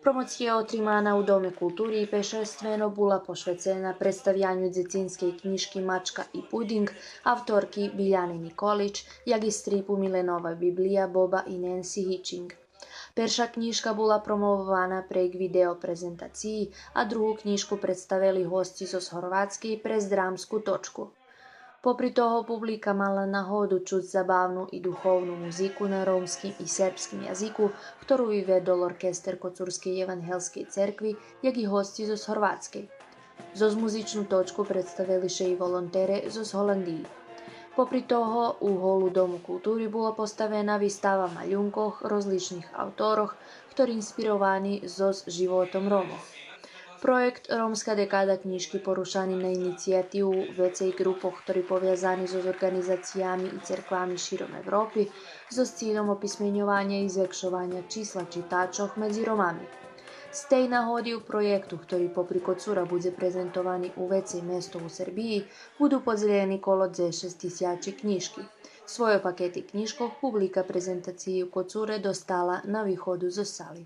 Promocija otrimana u Dome kulturi i pešestveno bula pošvecena predstavljanju dzecinskej knjiški Mačka i puding avtorki Biljane Nikolić, jak i stripu Milenova Biblija Boba i Nancy Hitching. Perša knjiška bula promovovana prek video prezentaciji, a drugu knjišku predstavili hosti zo Horvatske prez dramsku točku. Popri toho publika mala nahodu čuť zabavnú i duchovnú muziku na rómskim i serbskim jaziku, ktorú vyvedol orkester Kocurskej evangelskej cerkvi, jak i hosti zo Horvatskej. Zoz muzičnú točku predstavili še i volontere zo Holandii. Popri toho u holu Domu kultúry bola postavená výstava maľunkoch rozličných autoroch, ktorí inspirovaní zo životom Rómov. Projekt Rómska dekáda knižky porušaný na iniciatívu vecej grupoch, ktorí poviazaní so organizáciami i cerkvami širom Európy, so cílom opismeňovania i zväčšovania čísla čitáčov medzi Romami. Z tej nahody u projektu, ktorý popri Kocúra bude prezentovaný u vecej mesto u Srbiji, budú podzielení kolo 6.000 knižky. Svoje pakety knižkov publika prezentácií u Kocúre dostala na východu zo saly.